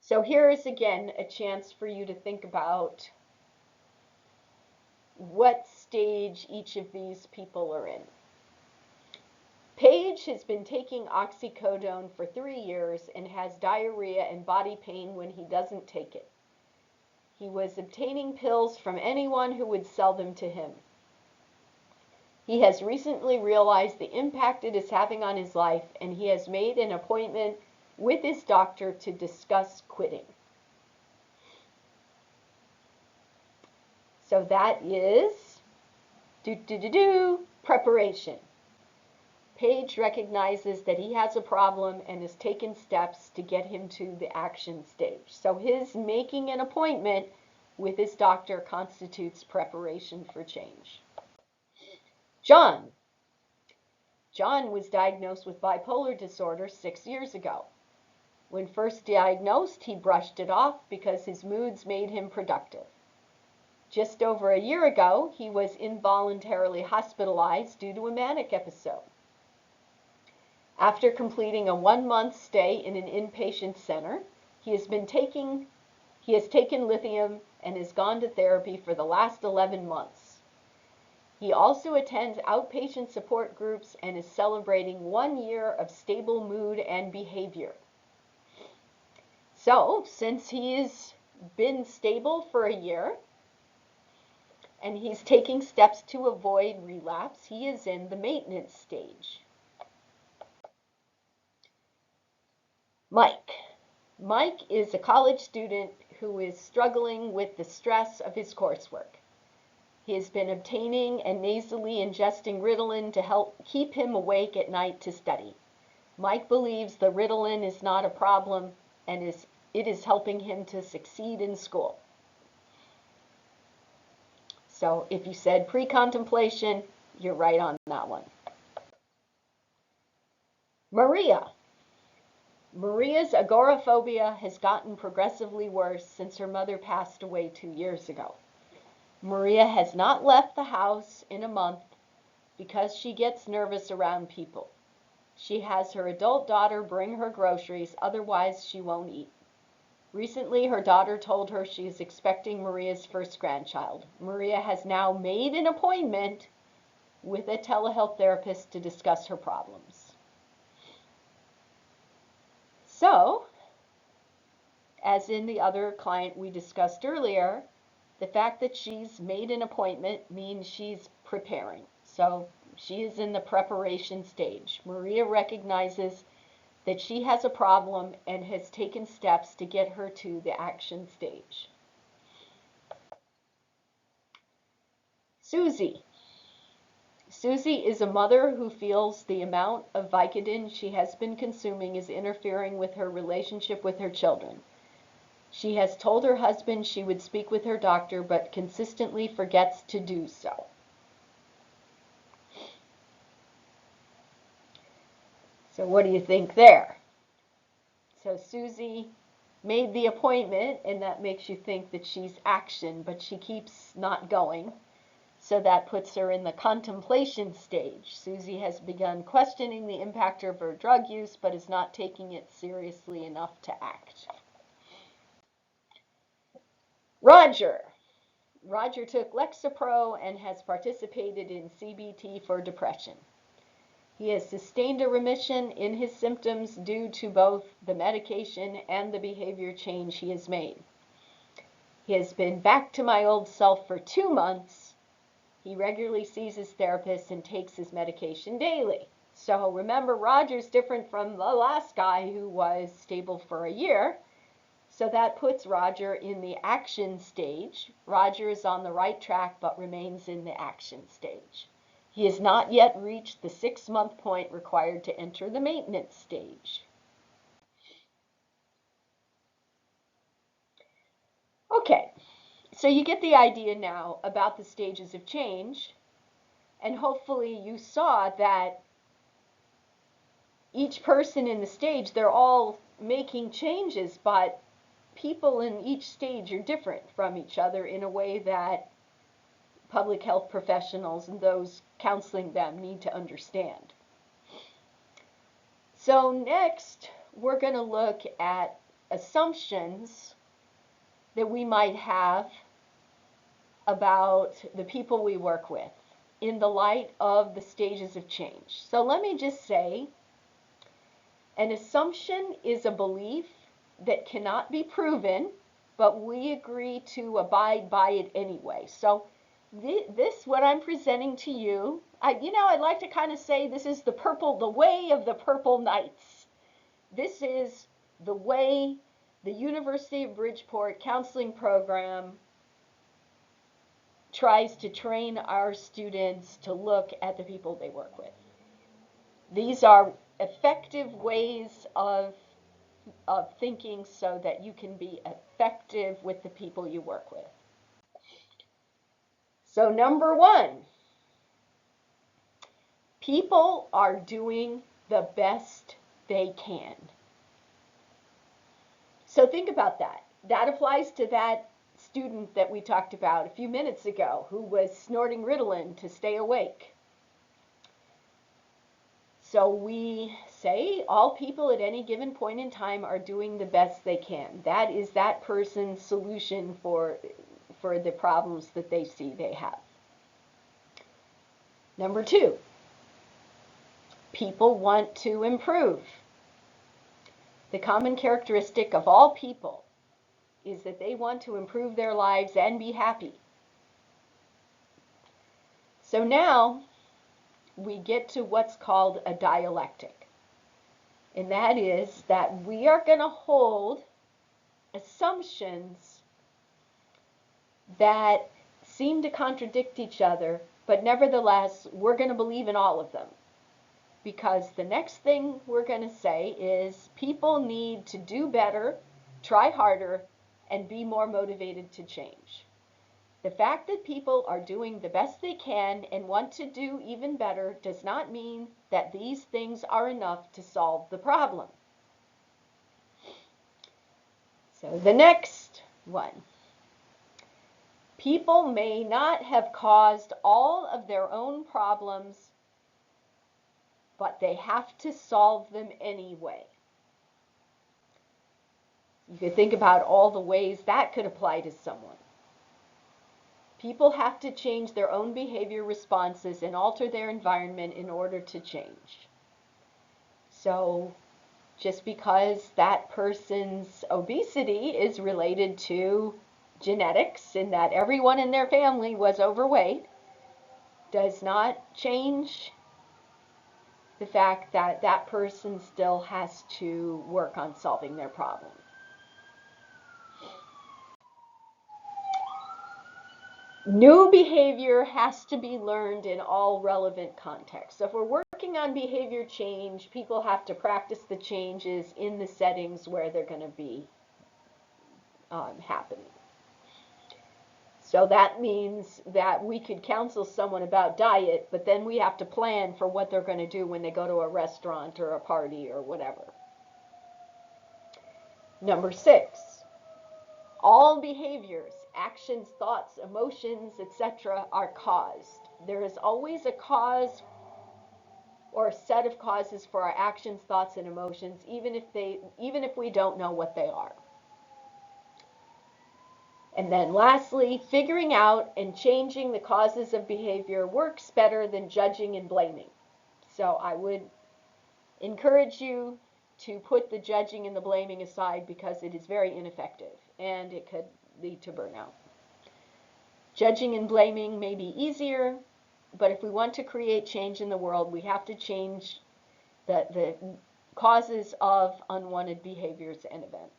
So here is again a chance for you to think about what stage each of these people are in. Paige has been taking oxycodone for 3 years and has diarrhea and body pain when he doesn't take it. He was obtaining pills from anyone who would sell them to him. He has recently realized the impact it is having on his life, and he has made an appointment with his doctor to discuss quitting. So that is preparation. Paige recognizes that he has a problem and has taken steps to get him to the action stage. So his making an appointment with his doctor constitutes preparation for change. John. John was diagnosed with bipolar disorder 6 years ago. When first diagnosed, he brushed it off because his moods made him productive. Just over a year ago, he was involuntarily hospitalized due to a manic episode. After completing a 1-month stay in an inpatient center, he has taken lithium and has gone to therapy for the last 11 months. He also attends outpatient support groups and is celebrating 1 year of stable mood and behavior. So, since he's been stable for a year and he's taking steps to avoid relapse, he is in the maintenance stage. Mike. Mike is a college student who is struggling with the stress of his coursework. He has been obtaining and nasally ingesting Ritalin to help keep him awake at night to study. Mike believes the Ritalin is not a problem and it is helping him to succeed in school. So if you said pre-contemplation, you're right on that one. Maria. Maria's agoraphobia has gotten progressively worse since her mother passed away 2 years ago. Maria has not left the house in a month because she gets nervous around people. She has her adult daughter bring her groceries, otherwise she won't eat. Recently, her daughter told her she is expecting Maria's first grandchild. Maria has now made an appointment with a telehealth therapist to discuss her problems. So, as in the other client we discussed earlier, the fact that she's made an appointment means she's preparing. So she is in the preparation stage. Maria recognizes that she has a problem and has taken steps to get her to the action stage. Susie. Susie is a mother who feels the amount of Vicodin she has been consuming is interfering with her relationship with her children. She has told her husband she would speak with her doctor, but consistently forgets to do so. So what do you think there? So Susie made the appointment, and that makes you think that she's action, but she keeps not going. So that puts her in the contemplation stage. Susie has begun questioning the impact of her drug use, but is not taking it seriously enough to act. Roger. Roger took Lexapro and has participated in CBT for depression. He has sustained a remission in his symptoms due to both the medication and the behavior change he has made. He has been back to my old self for 2 months. He regularly sees his therapist and takes his medication daily. So remember, Roger's different from the last guy who was stable for a year. So that puts Roger in the action stage. Roger is on the right track but remains in the action stage. He has not yet reached the 6-month point required to enter the maintenance stage. Okay, so you get the idea now about the stages of change, and hopefully you saw that each person in the stage, they're all making changes, but people in each stage are different from each other in a way that public health professionals and those counseling them need to understand. So next, we're going to look at assumptions that we might have about the people we work with in the light of the stages of change. So let me just say, an assumption is a belief that cannot be proven, but we agree to abide by it anyway. So this, what I'm presenting to you, I'd like to kind of say this is the way of the Purple Knights. This is the way the University of Bridgeport counseling program tries to train our students to look at the people they work with. These are effective ways of thinking so that you can be effective with the people you work with. So number one, people are doing the best they can. So think about that. That applies to that student that we talked about a few minutes ago who was snorting Ritalin to stay awake. So we say all people at any given point in time are doing the best they can. That is that person's solution for the problems that they see they have. Number two, people want to improve. The common characteristic of all people is that they want to improve their lives and be happy. So now we get to what's called a dialectic. And that is that we are going to hold assumptions that seem to contradict each other, but nevertheless, we're going to believe in all of them. Because the next thing we're going to say is people need to do better, try harder, and be more motivated to change. The fact that people are doing the best they can and want to do even better does not mean that these things are enough to solve the problem. So the next one. People may not have caused all of their own problems, but they have to solve them anyway. You could think about all the ways that could apply to someone. People have to change their own behavior responses and alter their environment in order to change. So just because that person's obesity is related to genetics and that everyone in their family was overweight does not change the fact that that person still has to work on solving their problem. New behavior has to be learned in all relevant contexts. So if we're working on behavior change, people have to practice the changes in the settings where they're going to be happening. So that means that we could counsel someone about diet, but then we have to plan for what they're going to do when they go to a restaurant or a party or whatever. Number 6, all behaviors, actions, thoughts, emotions, etc. are caused. There is always a cause or a set of causes for our actions, thoughts, and emotions, even if we don't know what they are. And then lastly, figuring out and changing the causes of behavior works better than judging and blaming. So I would encourage you to put the judging and the blaming aside because it is very ineffective and it could lead to burnout. Judging and blaming may be easier, but if we want to create change in the world, we have to change the causes of unwanted behaviors and events.